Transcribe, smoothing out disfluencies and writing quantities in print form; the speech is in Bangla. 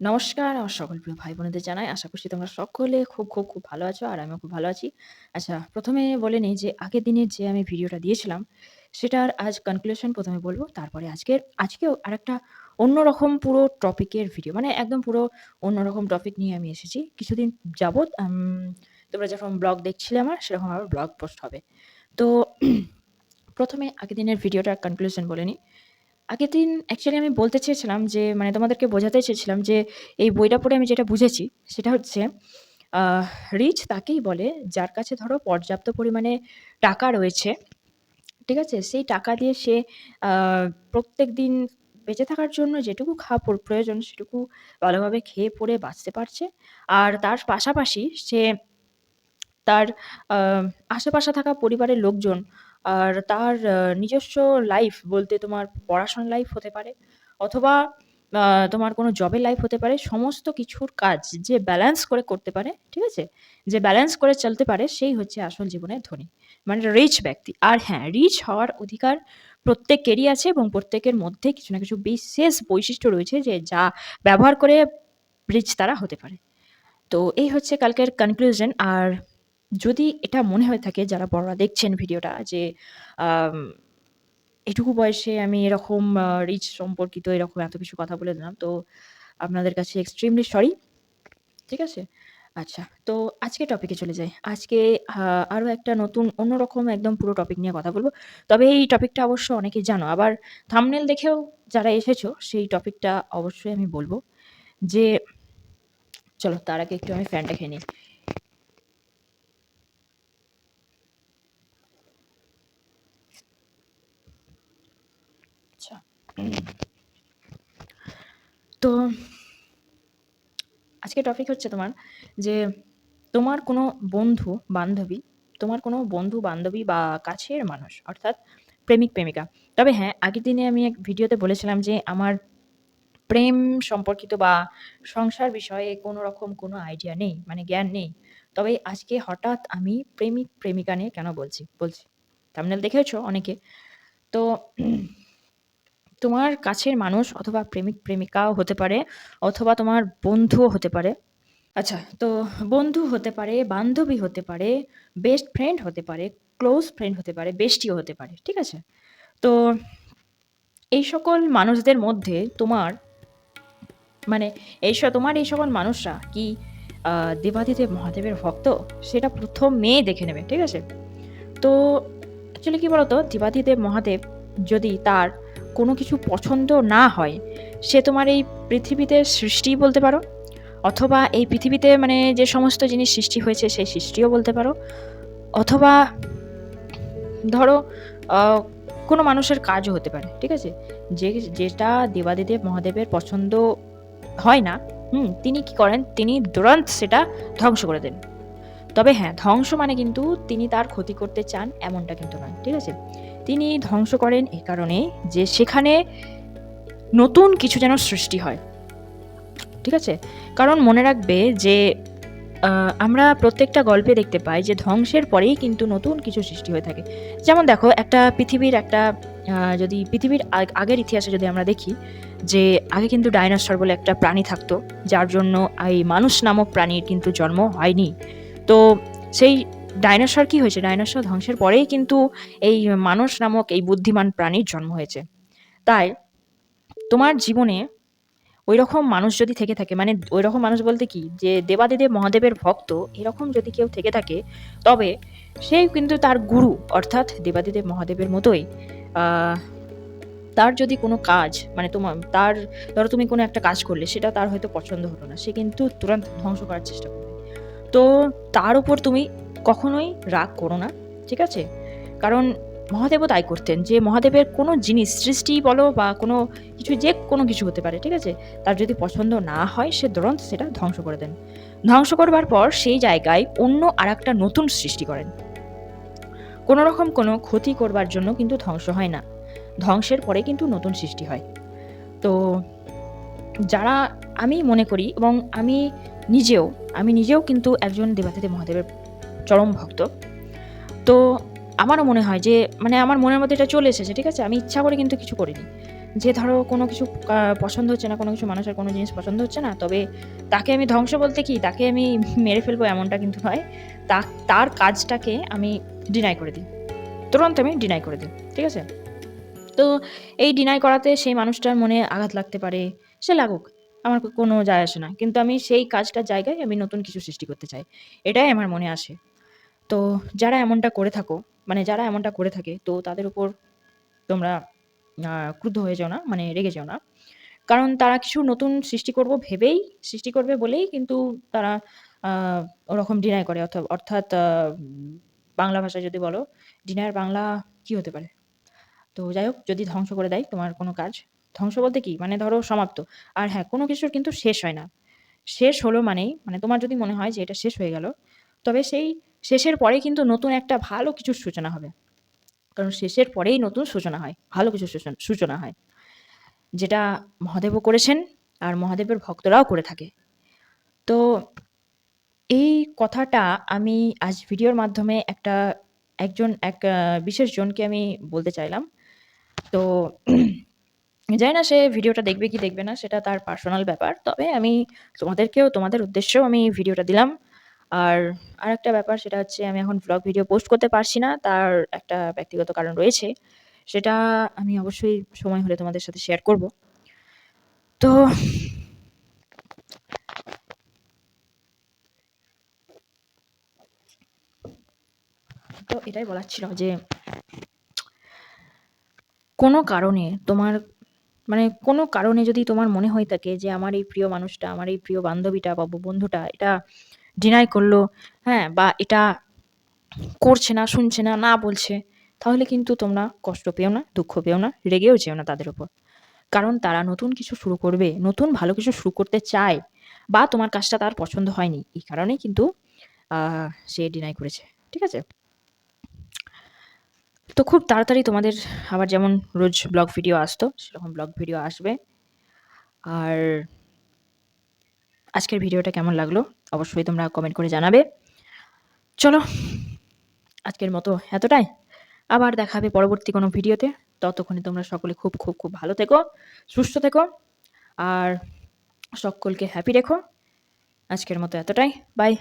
নমস্কার, আমার সকল প্রিয় ভাই-বোনেদের জানাই আশা করছি তোমরা সকলে খুব ভালো আছো আর আমিও খুব ভালো আছি। আচ্ছা, ১ম এ বলে নেই যে আগের দিনের যে আমি ভিডিওটা দিয়েছিলাম, সেটার আজ কনক্লুশন ১ম এ বলব। তারপরে আজকেও আরেকটা অন্যরকম পুরো টপিকের ভিডিও। মানে একদম পুরো অন্যরকম টপিক নিয়ে আমি এসেছি। কিছুদিন যাবৎ তোমরা যেরকম ব্লগ দেখছিলে আমার, সেরকম আবার ব্লগ পোস্ট হবে। তো ১ম এ আগের দিনের ভিডিওটার কনক্লুশন বলে নিই। আগের দিন অ্যাকচুয়ালি আমি বলতে চেয়েছিলাম যে মানে তোমাদেরকে বোঝাতে চেয়েছিলাম যে এই বইটা পড়ে আমি যেটা বুঝেছি সেটা হচ্ছে আহ রিচ তাকেই বলে যার কাছে ধরো পর্যাপ্ত পরিমাণে টাকা রয়েছে। ঠিক আছে? সেই টাকা দিয়ে সে আ প্রত্যেকদিন বেঁচে থাকার জন্য যেটুকু খাওয়া প্রয়োজন সেটুকু ভালোভাবে খেয়ে পরে বাঁচতে পারছে। আর তার পাশাপাশি সে তার আ আশেপাশে থাকা পরিবারের লোকজন আর তার নিজস্ব লাইফ বলতে তোমার পড়াশোনার লাইফ হতে পারে অথবা আ তোমার কোনো জবের লাইফ হতে পারে। সমস্ত কিছুর কাজ যে ব্যালেন্স করে করতে পারে, ঠিক আছে? যে ব্যালেন্স করে চলতে পারে সেই হচ্ছে আসল জীবনের ধনী। মানে রিচ ব্যক্তি। আর হ্যাঁ, রিচ হওয়ার অধিকার প্রত্যেকেরই আছে এবং প্রত্যেকের মধ্যে কিছু না কিছু বিশেষ বৈশিষ্ট্য রয়েছে যে যা ব্যবহার করে রিচ তারা হতে পারে। তো এই হচ্ছে কালকের কনক্লুশন। আর যদি এটা মনে হয়ে থাকে যারা বড়রা দেখছেন ভিডিওটা যে আম এটুকু বয়সে আমি এরকম রিচ সম্পর্কিত এরকম এত কিছু কথা বলে দিলাম। তো আপনাদের কাছে এক্সট্রিমলি সরি। ঠিক আছে? আচ্ছা, তো আজকের টপিকে চলে যাই। আজকে আরো একটা নতুন অন্যরকম একদম পুরো টপিক নিয়ে কথা বলব। তবে এই টপিকটা অবশ্য অনেকেই জানো। আবার থাম্বনেল দেখেও যারা এসেছো সেই টপিকটা অবশ্যই আমি বলব যে চলো তার আগে একটু আমি ফ্যানটা খেয়ে নিই। আচ্ছা। তো আজকের টপিক হচ্ছে তোমার যে তোমার কোনো বন্ধু-বান্ধবী, তোমার কোনো বন্ধু-বান্ধবী বা কাছের মানুষ অর্থাৎ প্রেমিক-প্রেমিকা। তবে হ্যাঁ, আগের দিনে আমি এক ভিডিওতে বলেছিলাম যে আমার প্রেম সম্পর্কিত বা সংসার বিষয়ে কোনো রকম কোনো আইডিয়া নেই, মানে জ্ঞান নেই। তবে আজকে হঠাৎ আমি প্রেমিক-প্রেমিকা নিয়ে কেন বলছি। থাম্বনেল দেখেছো অনেকে। তো তোমার কাছের মানুষ অথবা প্রেমিক-প্রেমিকাও হতে পারে অথবা তোমার বন্ধুও হতে পারে। আচ্ছা, তো বন্ধু হতে পারে, বান্ধবী হতে পারে, বেস্ট ফ্রেন্ড হতে পারে, ক্লোজ ফ্রেন্ড হতে পারে, বেস্টিও হতে পারে। ঠিক আছে? তো এই সকল মানুষদের মধ্যে তোমার মানে তোমার এই সকল মানুষরা কি আ দেবাদিদেব মহাদেবের ভক্ত? সেটা ১ম দেখে নেবে। ঠিক আছে? তো অ্যাকচুয়ালি কি বলতো? দেবাদিদেব মহাদেব যদি তার কোনো কিছু পছন্দ না হয়, সে তোমার এই পৃথিবীতে সৃষ্টিই বলতে পারো। অথবা এই পৃথিবীতে মানে যে সমস্ত জিনিস সৃষ্টি হয়েছে সেই সৃষ্টিও বলতে পারো। অথবা ধরো আ কোনো মানুষের কাজও হতে পারে। ঠিক আছে? যেটা দেবাদিদেব মহাদেবের পছন্দ হয় না, তিনি কি করেন? তিনি তুরন্ত সেটা ধ্বংস করে দেন। তবে হ্যাঁ, ধ্বংস মানে কিন্তু তিনি তার ক্ষতি করতে চান এমনটা কিন্তু নয়। ঠিক আছে? তিনি ধ্বংস করেন এ কারণে যে সেখানে নতুন কিছু যেন সৃষ্টি হয়। ঠিক আছে? কারণ মনে রাখবে যে আমরা প্রত্যেকটা গল্পে দেখতে পাই যে ধ্বংসের পরেই কিন্তু নতুন কিছু সৃষ্টি হয়ে থাকে। যেমন দেখো যদি পৃথিবীর আগের ইতিহাসে যদি আমরা দেখি যে আগে কিন্তু ডাইনোসর বলে একটা প্রাণী থাকতো, যার জন্য এই মানুষ নামক প্রাণীর কিন্তু জন্ম হয়নি। তো সেই ডাইনোসর কি হয়েছে? ডাইনোসর ধ্বংসের পরেই কিন্তু এই মানুষ নামক এই বুদ্ধিমান প্রাণীর জন্ম হয়েছে। তাই তোমার জীবনে ঐরকম মানুষ যদি থেকে থাকে মানে ঐরকম মানুষ বলতে কি যে দেবাদিদেব মহাদেবের ভক্ত এরকম যদি কেউ থেকে থাকে তবে সে কিন্তু তার গুরু অর্থাৎ দেবাদিদেব মহাদেবের মতোই আহ, তার যদি কোনো কাজ মানে তার ধরো তুমি কোনো একটা কাজ করলে সেটা তার হয়তো পছন্দ হলো না, সে কিন্তু তুরন্ত ধ্বংস করার চেষ্টা করবে। তো তার উপর তুমি কখনোই রাগ করো না, ঠিক আছে? কারণ মহাদেবও তাই করতেন যে মহাদেবের কোনো জিনিস সৃষ্টি বলো বা কোনো কিছু যে কোনো কিছু হতে পারে, ঠিক আছে? তার যদি পছন্দ না হয় সে তুরন্ত সেটা ধ্বংস করে দেন। ধ্বংস করবার পর সেই জায়গায় অন্য আরেকটা নতুন সৃষ্টি করেন। কোনো রকম কোনো ক্ষতি করবার জন্য কিন্তু ধ্বংস হয় না। ধ্বংসের পরে কিন্তু নতুন সৃষ্টি হয়। তো যারা আমি মনে করি এবং নিজেও আমি নিজেও কিন্তু একজন দেবাদিদেব মহাদেবের চরম ভক্ত। তো আমারও মনে হয় যে মানে আমার মনের মধ্যে এটা চলে এসেছে, ঠিক আছে? আমি ইচ্ছা করে কিন্তু কিছু করিনি। যে ধরো কোনো কিছু পছন্দ হচ্ছে না, কোনো কিছু মানুষের কোনো জিনিস পছন্দ হচ্ছে না, তবে তাকে আমি ধ্বংস বলতে কি তাকে আমি মেরে ফেলবো এমনটা কিন্তু নয়। তার কাজটাকে আমি ডিনাই করে দিই। তুরন্ত আমি ডিনাই করে দিই। ঠিক আছে? তো এই ডিনাই করাতে সেই মানুষটার মনে আঘাত লাগতে পারে। সে লাগুক। আমার কোনো যায় আসে না। কিন্তু আমি সেই কাজটার জায়গায় আমি নতুন কিছু সৃষ্টি করতে চাই। এটাই আমার মনে আসে। তো যারা এমনটা করে থাকো, মানে যারা এমনটা করে থাকে, তো তাদের উপর তোমরা ক্রুদ্ধ হয়ে যেও না, মানে রেগে যেও না। কারণ তারা কিছু নতুন সৃষ্টি করব ভেবেই, সৃষ্টি করবে বলেই কিন্তু তারা আ ওরকম ডিনাই করে। অর্থাৎ বাংলা ভাষায় যদি বলো, ডিনাইয়ের বাংলা কি হতে পারে? তো যাই হোক, যদি ধ্বংস করে দেয় তোমার কোনো কাজ, ধ্বংস বলতে কি? মানে ধরো সমাপ্ত। আর হ্যাঁ, কোনো কিছুর কিন্তু শেষ হয় না। শেষ হলো মানেই, মানে তোমার যদি মনে হয় যে এটা শেষ হয়ে গেল, তবে সেই শেষের পরেই কিন্তু নতুন একটা ভালো কিছুর সূচনা হবে। কারণ শেষের পরেই নতুন সূচনা হয়। ভালো কিছুর সূচনা হয়। যেটা মহাদেবও করেছেন আর মহাদেবের ভক্তরাও করে থাকে। তো এই কথাটা আমি আজ ভিডিওর মাধ্যমে এক বিশেষ জনকে আমি বলতে চাইলাম। তো জানি না সে ভিডিওটা দেখবে কি দেখবে না, সেটা তার পার্সোনাল ব্যাপার। তবে আমি তোমাদের উদ্দেশ্যেও আমি ভিডিওটা দিলাম। আর আরেকটা ব্যাপার, সেটা হচ্ছে আমি এখন ভ্লগ ভিডিও পোস্ট করতে পারছি না। তার একটা ব্যক্তিগত কারণ রয়েছে। সেটা আমি অবশ্যই সময় হলে তোমাদের সাথে শেয়ার করব। তো তো এটাই বলার ছিল যে কোনো কারণে তোমার, মানে কোনো কারণে যদি তোমার মনে হয়ে থাকে যে আমার এই প্রিয় মানুষটা, আমার এই প্রিয় বান্ধবীটা বা বন্ধুটা এটা ডিনাই করলো, হ্যাঁ? বা এটা করছে না, শুনছে না, না বলছে, তাহলে কিন্তু তোমরা কষ্ট পেও না, দুঃখ পেও না, রেগেও যেও না তাদের উপর। কারণ তারা নতুন কিছু শুরু করবে, নতুন ভালো কিছু শুরু করতে চায়, বা তোমার কাজটা তার পছন্দ হয়নি। এই কারণেই কিন্তু আ সে ডিনাই করেছে। ঠিক আছে? তো খুব তাড়াতাড়ি তোমাদের আবার যেমন রোজ ব্লগ ভিডিও আসতো, সেরকম ব্লগ ভিডিও আসবে। আর আজকের ভিডিওটা কেমন লাগলো অবশ্যই তোমরা কমেন্ট করে জানাবে। চলো, আজকের মতো এতটাই। আবার দেখা হবে পরবর্তী কোনো ভিডিওতে। ততক্ষণে তোমরা সকলে খুব, খুব, খুব ভালো থেকো, সুস্থ থেকো, আর সকলকে হ্যাপি রেখো। আজকের মতো এতটাই। বাই।